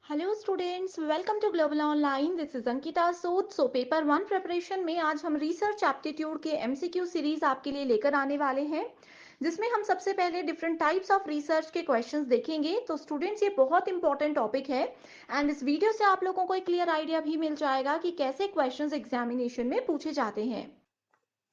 Hello students, welcome to Global Online. This is Ankita Sood. Paper one preparation में आज हम research aptitude के MCQ series आपके लिए लेकर आने वाले हैं, जिसमें हम सबसे पहले डिफरेंट टाइप्स ऑफ रिसर्च के क्वेश्चंस देखेंगे। तो स्टूडेंट्स, ये बहुत इंपॉर्टेंट टॉपिक है एंड इस वीडियो से आप लोगों को एक क्लियर आइडिया भी मिल जाएगा कि कैसे क्वेश्चंस एग्जामिनेशन में पूछे जाते हैं।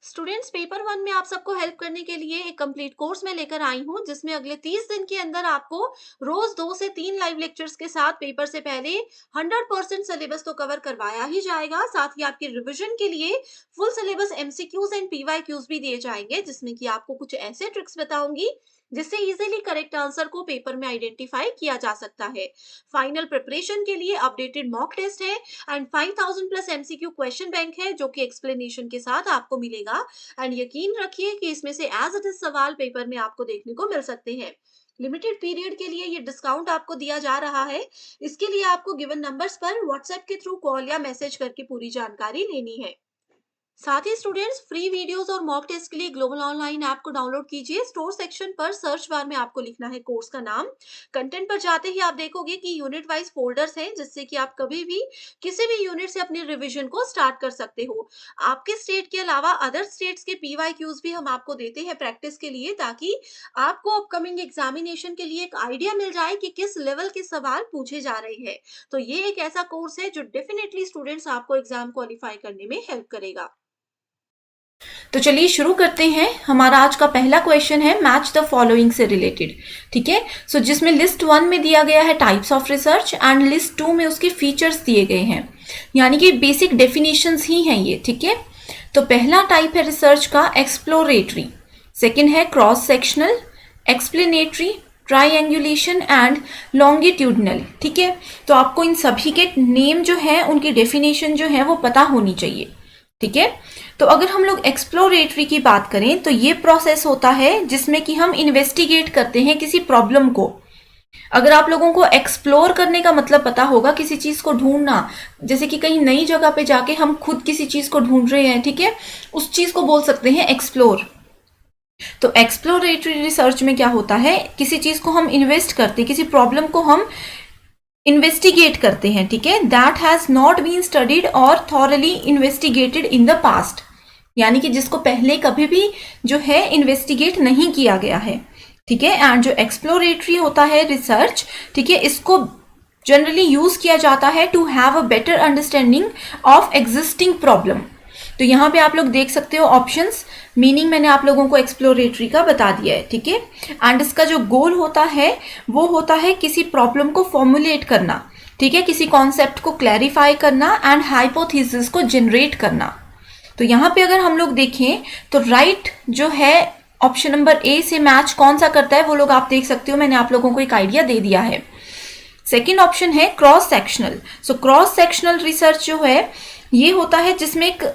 स्टूडेंट्स, पेपर वन में आप सबको हेल्प करने के लिए एक कंप्लीट कोर्स में लेकर आई हूँ, जिसमें अगले 30 दिन के अंदर आपको रोज 2 से 3 लाइव लेक्चर्स के साथ पेपर से पहले 100% सिलेबस तो कवर करवाया ही जाएगा। साथ ही आपके रिवीजन के लिए full syllabus MCQs and PYQs भी दिए जाएंगे, जिसमें कि आपको कुछ ऐसे ट्रिक्स बताऊंगी जिससे इजीली करेक्ट आंसर को पेपर में आइडेंटिफाई किया जा सकता है। फाइनल प्रिपरेशन के लिए अपडेटेड मॉक टेस्ट है and 5000 plus MCQ question bank है, जो कि एक्सप्लेनेशन के साथ आपको मिलेगा। एंड यकीन रखिए कि इसमें से एज इट इज सवाल पेपर में आपको देखने को मिल सकते हैं। लिमिटेड पीरियड के लिए ये डिस्काउंट आपको दिया जा रहा है। इसके लिए आपको गिवन नंबर्स पर व्हाट्सएप के थ्रू कॉल या मैसेज करके पूरी जानकारी लेनी है। साथ ही स्टूडेंट्स, फ्री वीडियोस और मॉक टेस्ट के लिए ग्लोबल ऑनलाइन ऐप को डाउनलोड कीजिए। स्टोर सेक्शन पर सर्च बार में आपको लिखना है कोर्स का नाम। कंटेंट पर जाते ही आप देखोगे कि यूनिट वाइज फोल्डर्स हैं, जिससे कि आप कभी भी किसी भी यूनिट से अपनी रिवीजन को स्टार्ट कर सकते हो। आपके स्टेट के अलावा अदर स्टेट्स के पीवाईक्यूज भी हम आपको देते हैं प्रैक्टिस के लिए, ताकि आपको अपकमिंग एग्जामिनेशन के लिए एक आइडिया मिल जाए कि किस लेवल के सवाल पूछे जा रहे हैं। तो ये एक ऐसा कोर्स है जो डेफिनेटली स्टूडेंट्स आपको एग्जाम क्वालिफाई करने में हेल्प करेगा। तो चलिए शुरू करते हैं। हमारा आज का पहला क्वेश्चन है मैच द फॉलोइंग से रिलेटेड। ठीक है, सो जिसमें लिस्ट वन में दिया गया है types of research and list two में उसके फीचर्स दिए गए हैं, यानी कि बेसिक डेफिनेशंस ही हैं ये। ठीक है, तो पहला टाइप है रिसर्च का एक्सप्लोरेटरी, सेकंड है cross sectional, explanatory, triangulation and longitudinal. ठीक है, तो आपको इन सभी के नेम जो है, उनकी डेफिनेशन जो है वो पता होनी चाहिए। ठीक है, तो अगर हम लोग एक्सप्लोरेटरी की बात करें तो ये प्रोसेस होता है जिसमें कि हम इन्वेस्टिगेट करते हैं किसी प्रॉब्लम को। अगर आप लोगों को एक्सप्लोर करने का मतलब पता होगा, किसी चीज को ढूंढना, जैसे कि कहीं नई जगह पे जाके हम खुद किसी चीज को ढूंढ रहे हैं, ठीक है, उस चीज को बोल सकते हैं एक्सप्लोर। तो एक्सप्लोरेटरी रिसर्च में क्या होता है, किसी चीज को हम इन्वेस्ट करते हैं, किसी प्रॉब्लम को हम इन्वेस्टिगेट करते हैं। ठीक है, that has not been studied or thoroughly investigated in the past, यानी कि जिसको पहले कभी भी जो है इन्वेस्टिगेट नहीं किया गया है। ठीक है, एंड जो एक्सप्लोरेटरी होता है रिसर्च, ठीक है, इसको जनरली यूज किया जाता है to have a better understanding of existing problem. तो यहाँ पे आप लोग देख सकते हो ऑप्शंस, मीनिंग मैंने आप लोगों को एक्सप्लोरेटरी का बता दिया है। ठीक है, एंड इसका जो गोल होता है वो होता है किसी प्रॉब्लम को फॉर्मुलेट करना, ठीक है, किसी कॉन्सेप्ट को क्लैरिफाई करना एंड हाइपोथेसिस को जनरेट करना। तो यहाँ पे अगर हम लोग देखें तो राइट जो है ऑप्शन नंबर ए से मैच कौन सा करता है वो लोग आप देख सकते हो, मैंने आप लोगों को एक आइडिया दे दिया है। सेकेंड ऑप्शन है cross sectional. So cross sectional research जो है ये होता है जिसमें एक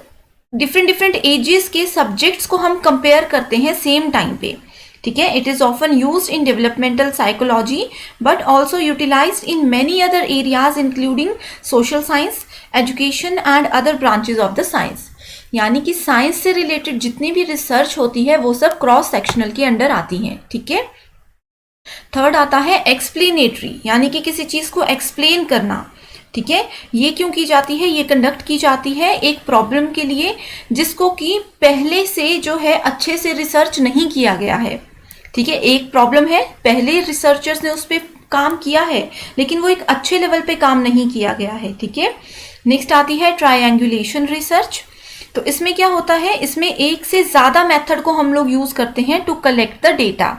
डिफरेंट एजेस के सब्जेक्ट्स को हम कंपेयर करते हैं सेम टाइम पे। ठीक है, it is often used in developmental psychology but also utilised in many other areas including social science, education and other branches of the science. यानी कि साइंस से रिलेटेड जितनी भी रिसर्च होती है वो सब क्रॉस सेक्शनल के अंडर आती हैं। ठीक है, थर्ड आता है एक्सप्लेनेटरी, यानी कि किसी चीज को एक्सप्लेन करना। ठीक है, ये क्यों की जाती है, ये कंडक्ट की जाती है एक प्रॉब्लम के लिए जिसको कि पहले से जो है अच्छे से रिसर्च नहीं किया गया है। ठीक है, एक प्रॉब्लम है, पहले रिसर्चर्स ने उस पर काम किया है लेकिन वो एक अच्छे लेवल पे काम नहीं किया गया है। ठीक है, नेक्स्ट आती है ट्रायंगुलेशन रिसर्च। तो इसमें क्या होता है, इसमें एक से ज्यादा मेथड को हम लोग यूज करते हैं टू कलेक्ट द डेटा।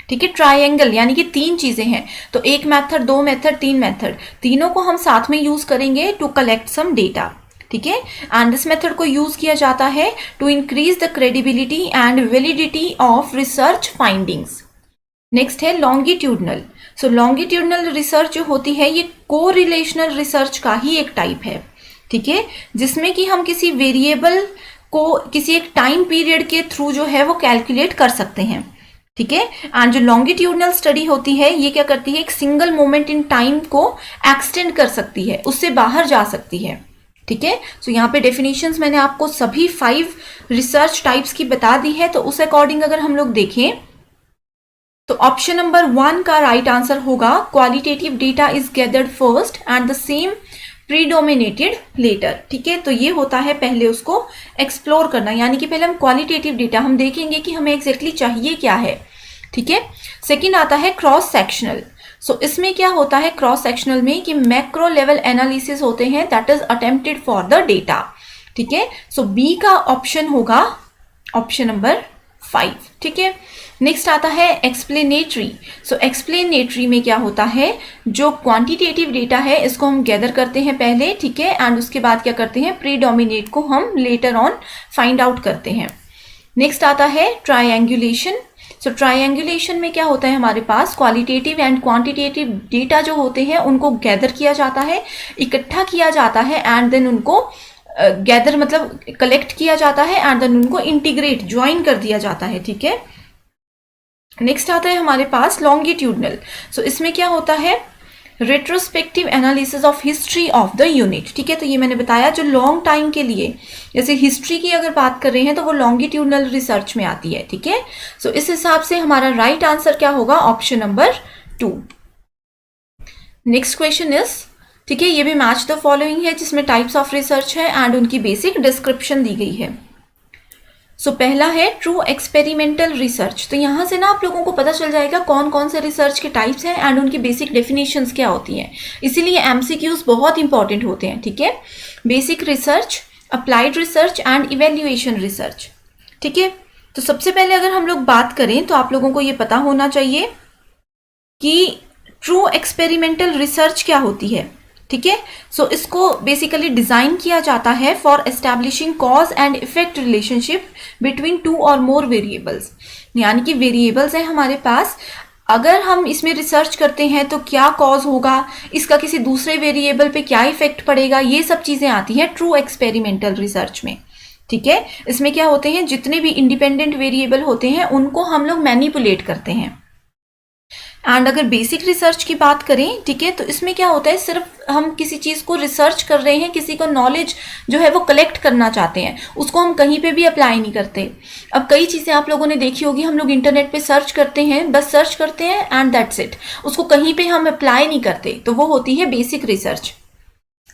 ठीक है, ट्रायंगल यानी कि तीन चीजें हैं, तो एक मेथड, दो मेथड, तीन मेथड, तीनों को हम साथ में यूज करेंगे टू कलेक्ट सम डेटा। ठीक है, एंड दिस मेथड को यूज किया जाता है to increase the credibility and validity of research findings. Next है लॉन्गिट्यूडनल। सो लॉन्गिट्यूडनल रिसर्च जो होती है ये को रिलेशनल रिसर्च का ही एक टाइप है। ठीक है, जिसमें कि हम किसी वेरिएबल को किसी एक टाइम पीरियड के थ्रू जो है वो कैलकुलेट कर सकते हैं। ठीक है, एंड जो लॉन्गिट्यूडनल स्टडी होती है ये क्या करती है, एक सिंगल मोमेंट इन टाइम को एक्सटेंड कर सकती है, उससे बाहर जा सकती है। ठीक है, सो यहाँ पे डेफिनेशंस मैंने आपको सभी 5 रिसर्च टाइप्स की बता दी है। तो उस अकॉर्डिंग अगर हम लोग देखें तो ऑप्शन नंबर 1 का राइट आंसर होगा qualitative data is gathered first and the same predominated later. ठीक है, तो ये होता है पहले उसको एक्सप्लोर करना, यानी कि पहले हम क्वालिटेटिव डेटा हम देखेंगे कि हमें एग्जैक्टली चाहिए क्या है। ठीक है, सेकंड आता है क्रॉस सेक्शनल। सो इसमें क्या होता है क्रॉस सेक्शनल में कि मैक्रो लेवल एनालिसिस होते हैं that is attempted for the data. ठीक है, सो बी का ऑप्शन होगा ऑप्शन नंबर 5। ठीक है, नेक्स्ट आता है एक्सप्लेनेटरी। सो एक्सप्लेनेटरी में क्या होता है, जो क्वांटिटेटिव डेटा है इसको हम गैदर करते हैं पहले, ठीक है, एंड उसके बाद क्या करते हैं प्रीडोमिनेट को हम लेटर ऑन फाइंड आउट करते हैं। नेक्स्ट आता है ट्रायंगुलेशन। सो ट्रायंगुलेशन में क्या होता है, हमारे पास क्वालिटेटिव एंड क्वांटिटेटिव डेटा जो होते हैं उनको गैदर किया जाता है, इकट्ठा किया जाता है एंड देन उनको गैदर मतलब कलेक्ट किया जाता है एंड देन उनको इंटीग्रेट ज्वाइन कर दिया जाता है। ठीक है, नेक्स्ट आता है हमारे पास लॉन्गिट्यूडनल। सो इसमें क्या होता है retrospective analysis of history of the unit. ठीक है, तो ये मैंने बताया जो लॉन्ग टाइम के लिए, जैसे हिस्ट्री की अगर बात कर रहे हैं तो वो लॉन्गिट्यूडनल रिसर्च में आती है। ठीक है, सो इस हिसाब से हमारा राइट आंसर क्या होगा option number 2। Next question is, ठीक है, ये भी मैच द फॉलोइंग है जिसमें टाइप्स ऑफ रिसर्च है एंड उनकी बेसिक डिस्क्रिप्शन दी गई है। सो पहला है ट्रू एक्सपेरिमेंटल रिसर्च। तो यहाँ से ना आप लोगों को पता चल जाएगा कौन कौन से रिसर्च के टाइप्स हैं एंड उनकी बेसिक डेफिनेशंस क्या होती हैं, इसीलिए एमसीक्यूज बहुत इंपॉर्टेंट होते हैं। ठीक है, basic research, applied research and evaluation research. ठीक है, तो सबसे पहले अगर हम लोग बात करें तो आप लोगों को ये पता होना चाहिए कि ट्रू एक्सपेरिमेंटल रिसर्च क्या होती है। ठीक है, सो इसको बेसिकली डिजाइन किया जाता है for establishing cause and effect relationship between 2 और मोर वेरिएबल्स। यानी कि वेरिएबल्स हैं हमारे पास, अगर हम इसमें रिसर्च करते हैं तो क्या कॉज होगा, इसका किसी दूसरे वेरिएबल पे क्या इफेक्ट पड़ेगा, ये सब चीजें आती हैं ट्रू एक्सपेरिमेंटल रिसर्च में। ठीक है, इसमें क्या होते हैं जितने भी इंडिपेंडेंट वेरिएबल होते हैं उनको हम लोग मैनिपुलेट करते हैं। एंड अगर बेसिक रिसर्च की बात करें, ठीक है, तो इसमें क्या होता है सिर्फ हम किसी चीज को रिसर्च कर रहे हैं, किसी को नॉलेज जो है वो कलेक्ट करना चाहते हैं, उसको हम कहीं पे भी अप्लाई नहीं करते। अब कई चीजें आप लोगों ने देखी होगी, हम लोग इंटरनेट पे सर्च करते हैं, बस सर्च करते हैं एंड दैट्स इट, उसको कहीं पे हम अप्लाई नहीं करते, तो वो होती है बेसिक रिसर्च।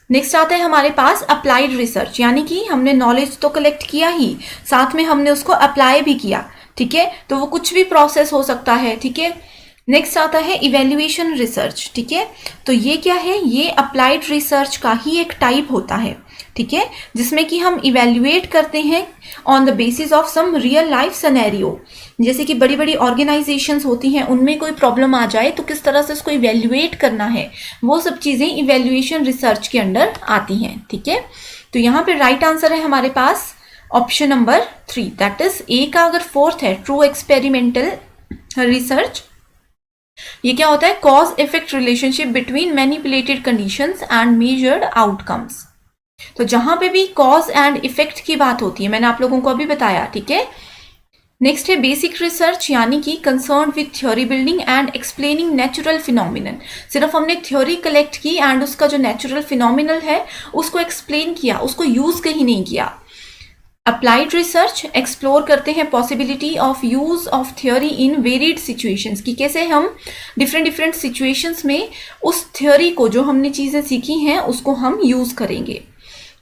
नेक्स्ट आता है हमारे पास अप्लाइड रिसर्च, यानी कि हमने नॉलेज तो कलेक्ट किया ही, साथ में हमने उसको अप्लाई भी किया। ठीक है, तो वो कुछ भी प्रोसेस हो सकता है। ठीक है, नेक्स्ट आता है इवेल्युएशन रिसर्च। ठीक है, तो ये क्या है, ये अप्लाइड रिसर्च का ही एक टाइप होता है। ठीक है, जिसमें कि हम इवेल्युएट करते हैं on the basis of some real life scenario. जैसे कि बड़ी बड़ी ऑर्गेनाइजेशंस होती हैं, उनमें कोई प्रॉब्लम आ जाए तो किस तरह से उसको इवेल्युएट करना है, वो सब चीजें इवेल्युएशन रिसर्च के अंडर आती हैं। ठीक है, तो यहाँ पे राइट आंसर है हमारे पास option number 3, that is A का अगर 4th है ट्रू एक्सपेरिमेंटल रिसर्च। ये क्या होता है cause effect relationship between manipulated conditions and measured outcomes. तो जहां पे भी कॉज एंड इफेक्ट की बात होती है, मैंने आप लोगों को अभी बताया। ठीक है, नेक्स्ट है बेसिक रिसर्च, यानी कि concern with theory building and explaining natural phenomenon. सिर्फ हमने थ्योरी कलेक्ट की एंड उसका जो नेचुरल फिनोमिनल है उसको एक्सप्लेन किया, उसको यूज कहीं नहीं किया। अप्लाइड रिसर्च एक्सप्लोर करते हैं possibility of use of theory in varied situations, कि कैसे हम डिफरेंट सिचुएशंस में उस थ्योरी को, जो हमने चीजें सीखी हैं, उसको हम यूज करेंगे।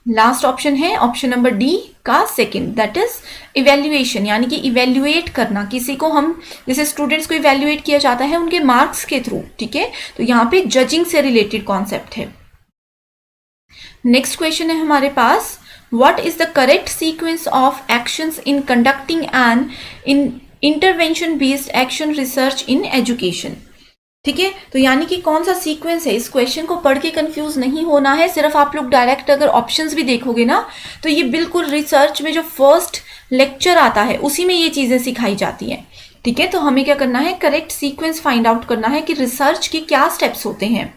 लास्ट ऑप्शन है ऑप्शन नंबर डी का 2nd, दैट इज इवेल्युएशन, यानी कि इवेल्युएट करना, किसी को हम जैसे स्टूडेंट्स को इवेल्युएट किया जाता है उनके मार्क्स के थ्रू। ठीक है, तो यहाँ पे जजिंग से रिलेटेड कॉन्सेप्ट है। नेक्स्ट क्वेश्चन है हमारे पास, what is the correct sequence of actions in conducting an intervention based action research in education। ठीक है, तो यानी कि कौन सा सीक्वेंस है, इस क्वेश्चन को पढ़ के कंफ्यूज नहीं होना है। सिर्फ आप लोग डायरेक्ट अगर ऑप्शंस भी देखोगे ना, तो ये बिल्कुल रिसर्च में जो फर्स्ट लेक्चर आता है उसी में ये चीजें सिखाई जाती हैं। ठीक है, तो हमें क्या करना है, करेक्ट सीक्वेंस फाइंड आउट करना है कि रिसर्च के क्या स्टेप्स होते हैं।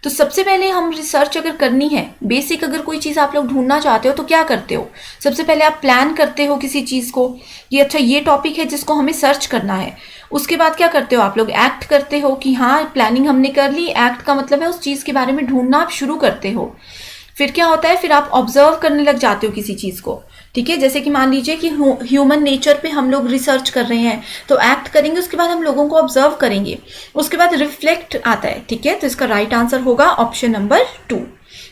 तो सबसे पहले हम रिसर्च अगर करनी है, बेसिक अगर कोई चीज़ आप लोग ढूंढना चाहते हो तो क्या करते हो, सबसे पहले आप प्लान करते हो किसी चीज़ को, ये अच्छा ये टॉपिक है जिसको हमें सर्च करना है। उसके बाद क्या करते हो आप लोग, एक्ट करते हो कि हाँ प्लानिंग हमने कर ली, एक्ट का मतलब है उस चीज़ के बारे में ढूंढना आप शुरू करते हो। फिर क्या होता है, फिर आप ऑब्जर्व करने लग जाते हो किसी चीज़ को, ठीक है। जैसे कि मान लीजिए कि ह्यूमन नेचर पे हम लोग रिसर्च कर रहे हैं, तो एक्ट करेंगे, उसके बाद हम लोगों को ऑब्जर्व करेंगे, उसके बाद रिफ्लेक्ट आता है, ठीक है। तो इसका राइट आंसर होगा ऑप्शन नंबर 2।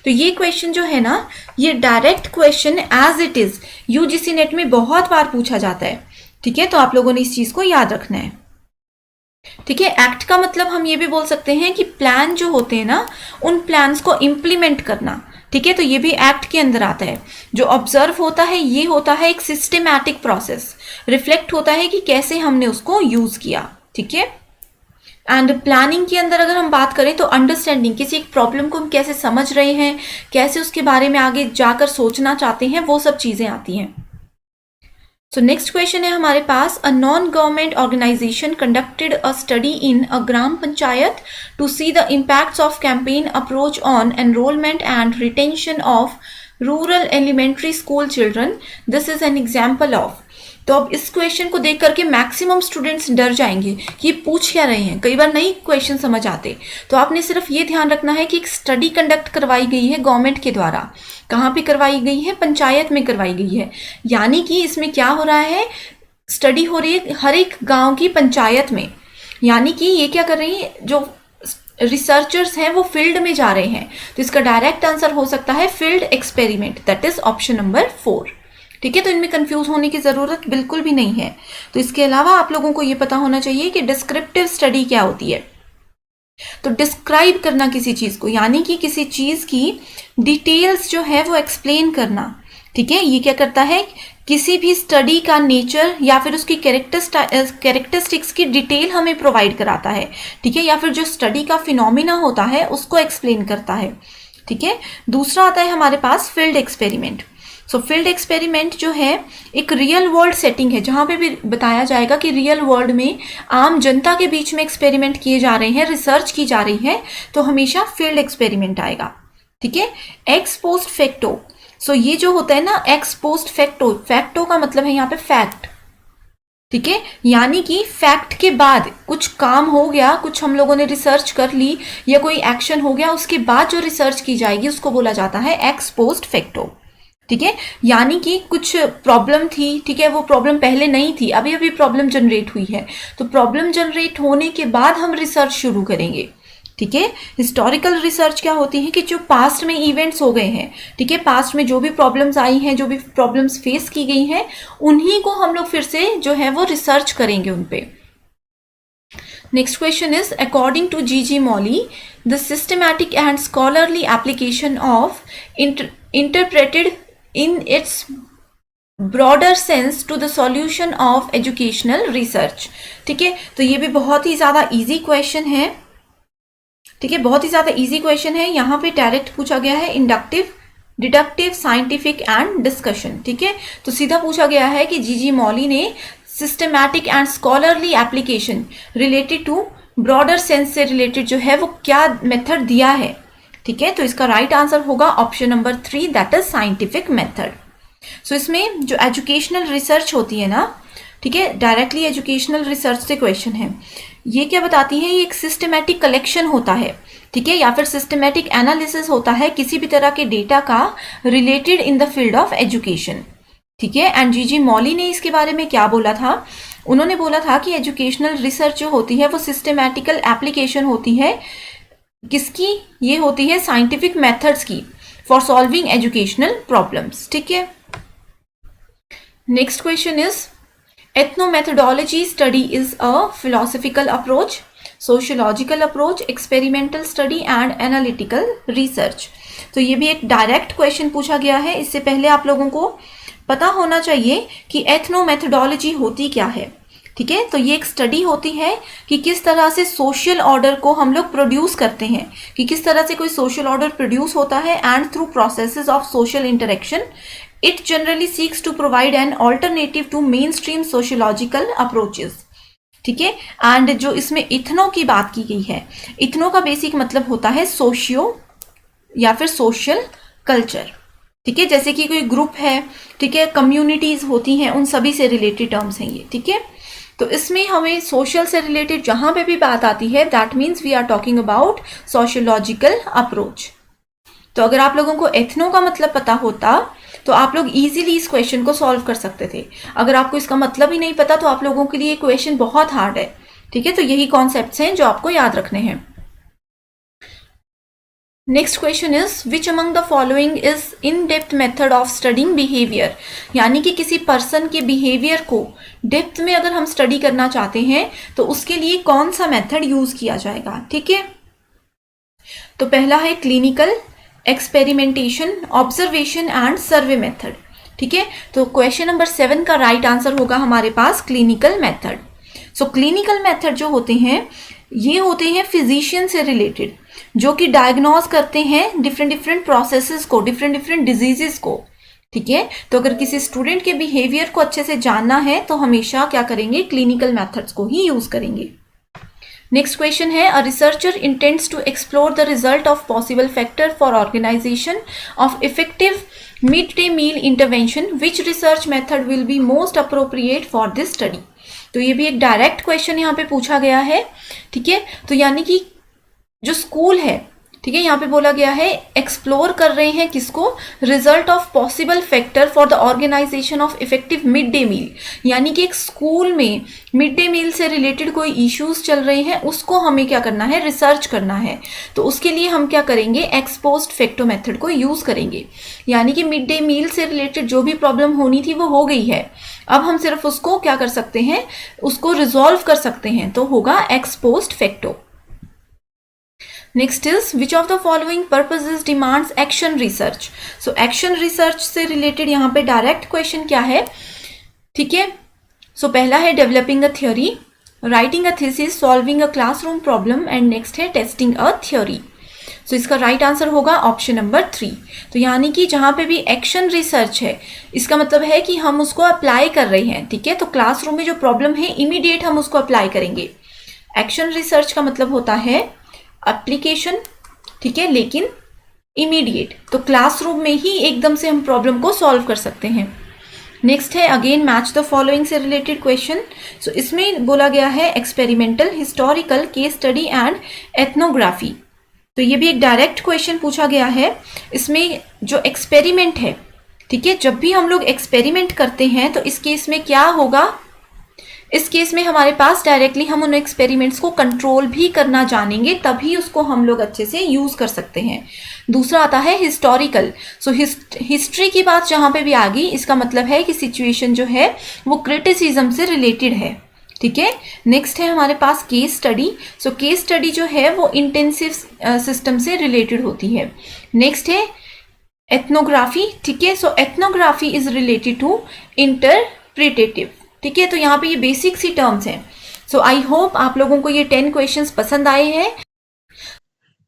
तो ये क्वेश्चन जो है ना, ये direct question as it is UGC NET में बहुत बार पूछा जाता है, ठीक है। तो आप लोगों ने इस चीज को याद रखना है, ठीक है। एक्ट का मतलब हम ये भी बोल सकते हैं कि प्लान जो होते हैं ना, उन प्लान्स को इम्प्लीमेंट करना, ठीक है। तो ये भी एक्ट के अंदर आता है। जो ऑब्जर्व होता है, ये होता है एक सिस्टमैटिक प्रोसेस, रिफ्लेक्ट होता है कि कैसे हमने उसको यूज किया, ठीक है। एंड प्लानिंग के अंदर अगर हम बात करें तो अंडरस्टैंडिंग, किसी एक प्रॉब्लम को हम कैसे समझ रहे हैं, कैसे उसके बारे में आगे जाकर सोचना चाहते हैं, वो सब चीजें आती हैं। सो नेक्स्ट क्वेश्चन है हमारे पास, a non government organisation conducted a study in a gram panchayat to see the impacts of campaign approach on enrolment and retention of rural elementary school children, this is an example of. तो अब इस question को देख करके maximum students डर जाएंगे कि ये पूछ क्या रहे हैं, कई बार नहीं क्वेश्चन समझ आते। तो आपने सिर्फ ये ध्यान रखना है कि एक स्टडी कंडक्ट करवाई गई है गवर्नमेंट के द्वारा, कहाँ पे करवाई गई है, पंचायत में करवाई गई है। यानी कि इसमें क्या हो रहा है, स्टडी हो रही है हर एक गांव की पंचायत में। यानी कि ये क्या कर रही है, जो रिसर्चर्स हैं वो फील्ड में जा रहे हैं। तो इसका डायरेक्ट आंसर हो सकता है field experiment, that is option number 4, ठीक है। तो इनमें कंफ्यूज होने की जरूरत बिल्कुल भी नहीं है। तो इसके अलावा आप लोगों को ये पता होना चाहिए कि डिस्क्रिप्टिव स्टडी क्या होती है। तो डिस्क्राइब करना किसी चीज को, यानी कि किसी चीज की डिटेल्स जो है वो एक्सप्लेन करना, ठीक है। ये क्या करता है, किसी भी स्टडी का नेचर या फिर उसकी कैरेक्टरिस्टिक्स की डिटेल हमें प्रोवाइड कराता है, ठीक है। या फिर जो स्टडी का फिनोमिना होता है उसको एक्सप्लेन करता है, ठीक है। दूसरा आता है हमारे पास field experiment. So field experiment जो है एक रियल वर्ल्ड सेटिंग है, जहां पे भी बताया जाएगा कि रियल वर्ल्ड में आम जनता के बीच में एक्सपेरिमेंट किए जा रहे हैं, रिसर्च की जा रही है, तो हमेशा फील्ड एक्सपेरिमेंट आएगा, ठीक है। एक्स पोस्ट फैक्टो, सो ये जो होता है ना एक्स पोस्ट फैक्टो, फैक्टो का मतलब है यहाँ पे फैक्ट, ठीक है। यानी कि फैक्ट के बाद कुछ काम हो गया, कुछ हम लोगों ने रिसर्च कर ली या कोई एक्शन हो गया, उसके बाद जो रिसर्च की जाएगी उसको बोला जाता है एक्स पोस्ट फैक्टो, ठीक है। यानी कि कुछ प्रॉब्लम थी, ठीक है, वो प्रॉब्लम पहले नहीं थी, अभी अभी प्रॉब्लम जनरेट हुई है, तो प्रॉब्लम जनरेट होने के बाद हम रिसर्च शुरू करेंगे, ठीक है। हिस्टोरिकल रिसर्च क्या होती है कि जो पास्ट में इवेंट्स हो गए हैं, ठीक है, पास्ट में जो भी प्रॉब्लम्स आई हैं, जो भी प्रॉब्लम्स फेस की गई हैं, उन्हीं को हम लोग फिर से जो है वो रिसर्च करेंगे उन पे। Next question is, according to G.G. Molly, the systematic and scholarly application of interpreted in its broader sense to the solution of educational research, ठीक है। तो ये भी बहुत ही ज़्यादा easy question है, ठीक है, बहुत ही ज़्यादा easy question है। यहाँ पे डायरेक्ट पूछा गया है inductive, deductive, scientific and discussion, ठीक है। तो सीधा पूछा गया है कि G.G. Molly ने systematic and scholarly application related to broader sense से रिलेटेड जो है वो क्या मेथड दिया है, ठीक है। तो इसका राइट आंसर होगा option number 3, that is scientific method. So इसमें जो एजुकेशनल रिसर्च होती है ना, ठीक है, डायरेक्टली एजुकेशनल रिसर्च से क्वेश्चन है, ये क्या बताती है, ये एक सिस्टमैटिक कलेक्शन होता है, ठीक है, या फिर सिस्टमैटिक एनालिसिस होता है किसी भी तरह के डेटा का related in the field of education, ठीक है। And G.G. मॉली ने इसके बारे में क्या बोला था, उन्होंने बोला था कि एजुकेशनल रिसर्च जो होती है वो सिस्टमैटिकल एप्लीकेशन होती है, किसकी, ये होती है साइंटिफिक मेथड्स की, फॉर सॉल्विंग एजुकेशनल प्रॉब्लम्स, ठीक है। Next question is, ethnomethodology study is a philosophical approach, sociological approach, experimental study and analytical research. तो ये भी एक डायरेक्ट क्वेश्चन पूछा गया है। इससे पहले आप लोगों को पता होना चाहिए कि एथनोमेथोडोलॉजी होती क्या है, ठीक है। तो ये एक स्टडी होती है कि किस तरह से सोशल ऑर्डर को हम लोग प्रोड्यूस करते हैं, कि किस तरह से कोई सोशल ऑर्डर प्रोड्यूस होता है, and through processes of social interaction it generally seeks to provide an alternative to mainstream sociological approaches, ठीक है। एंड जो इसमें इथनो की बात की गई है, इथनो का बेसिक मतलब होता है सोशियो या फिर सोशल कल्चर, ठीक है। जैसे कि कोई ग्रुप है, ठीक है, कम्युनिटीज होती हैं, उन सभी से रिलेटेड टर्म्स हैं ये, ठीक है। तो इसमें हमें सोशल से रिलेटेड जहां पे भी बात आती है, that means we are talking about sociological approach, तो अगर आप लोगों को एथनो का मतलब पता होता तो आप लोग इजीली इस क्वेश्चन को सॉल्व कर सकते थे। अगर आपको इसका मतलब ही नहीं पता तो आप लोगों के लिए क्वेश्चन बहुत हार्ड है। ठीक है, तो यही कॉन्सेप्ट्स हैं जो आपको याद रखने हैं। Next question is which among the following is in depth method of studying behaviour, यानी कि किसी पर्सन के बिहेवियर को डेप्थ में अगर हम स्टडी करना चाहते हैं तो उसके लिए कौन सा मेथड यूज किया जाएगा। ठीक है, तो पहला है clinical, experimentation, observation and survey method. ठीक है, तो क्वेश्चन नंबर 7 का राइट आंसर होगा हमारे पास clinical method. So clinical method जो होते हैं ये होते हैं फिजिशियन से रिलेटेड, जो कि डायग्नोज करते हैं डिफरेंट प्रोसेसेस को, डिफरेंट डिजीजेस को। ठीक है, तो अगर किसी स्टूडेंट के बिहेवियर को अच्छे से जानना है तो हमेशा क्या करेंगे, क्लिनिकल मेथड्स को ही यूज करेंगे। नेक्स्ट क्वेश्चन है a researcher intends to explore the result of possible factor for organization of effective mid day meal intervention, which research method will be most appropriate for this study. तो ये भी एक direct question यहाँ पे पूछा गया है। ठीक है, तो यानी कि जो स्कूल है, ठीक है, यहाँ पे बोला गया है एक्सप्लोर कर रहे हैं किसको, result of possible factor for the organization of effective mid day meal, यानी कि एक स्कूल में मिड डे मील से रिलेटेड कोई इश्यूज चल रहे हैं उसको हमें क्या करना है, रिसर्च करना है। तो उसके लिए हम क्या करेंगे, एक्स पोस्ट फैक्टो मेथड को यूज करेंगे, यानी कि मिड डे मील से रिलेटेड जो भी प्रॉब्लम होनी थी वो हो गई है, अब हम सिर्फ उसको क्या कर सकते हैं, उसको रिजॉल्व कर सकते हैं, तो होगा x post facto. Next is which of the following purposes demands action research. So action research से रिलेटेड यहाँ पे डायरेक्ट क्वेश्चन क्या है। ठीक है, सो पहला है developing a theory, writing a thesis, solving a classroom problem and next है टेस्टिंग अ थ्योरी। सो इसका राइट आंसर होगा ऑप्शन नंबर 3। तो यानी कि जहाँ पे भी एक्शन रिसर्च है इसका मतलब है कि हम उसको अप्लाई कर रहे हैं। ठीक है, तो क्लासरूम में जो प्रॉब्लम है इमीडिएट हम उसको अप्लाई करेंगे। एक्शन रिसर्च का मतलब होता है एप्लीकेशन, ठीक है, लेकिन इमीडिएट, तो क्लासरूम में ही एकदम से हम प्रॉब्लम को सॉल्व कर सकते हैं। नेक्स्ट है अगेन मैच द फॉलोइंग से रिलेटेड क्वेश्चन। सो इसमें बोला गया है experimental, historical, case study and ethnography. तो ये भी एक डायरेक्ट क्वेश्चन पूछा गया है। इसमें जो एक्सपेरिमेंट है, ठीक है, जब भी हम लोग एक्सपेरिमेंट करते हैं तो इस केस में क्या होगा, इस केस में हमारे पास डायरेक्टली हम उन एक्सपेरिमेंट्स को कंट्रोल भी करना जानेंगे, तभी उसको हम लोग अच्छे से यूज कर सकते हैं। दूसरा आता है हिस्टोरिकल। सो हिस्ट्री की बात जहां पे भी आ गई इसका मतलब है कि सिचुएशन जो है वो क्रिटिसिज्म से रिलेटेड है। ठीक है, नेक्स्ट है हमारे पास case study. So case study जो है वो इंटेंसिव सिस्टम से रिलेटेड होती है। नेक्स्ट है एथनोग्राफी। ठीक है, so ethnography is related to interpretative. ठीक है, तो यहाँ पे ये बेसिक सी टर्म्स हैं। सो आई होप आप लोगों को ये 10 क्वेश्चंस पसंद आए हैं।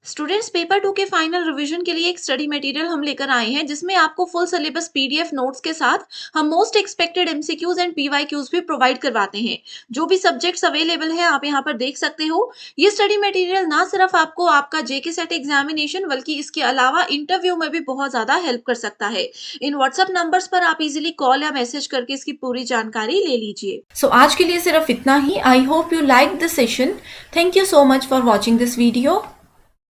स्टूडेंट्स पेपर 2 के फाइनल रिवीजन के लिए एक स्टडी मटेरियल हम लेकर आए हैं जिसमें आपको फुल सिलेबस पीडीएफ नोट्स के साथ हम most expected MCQs and PYQs भी प्रोवाइड करवाते हैं। जो भी सब्जेक्ट्स अवेलेबल है आप यहाँ पर देख सकते हो। ये स्टडी मटेरियल ना सिर्फ आपको आपका जेके सेट एग्जामिनेशन बल्कि इसके अलावा इंटरव्यू में भी बहुत ज्यादा हेल्प कर सकता है। इन व्हाट्सएप नंबर्स पर आप इजिली कॉल या मैसेज करके इसकी पूरी जानकारी ले लीजिए। सो आज के लिए सिर्फ इतना ही। I hope you like this session. Thank you so much for watching this video.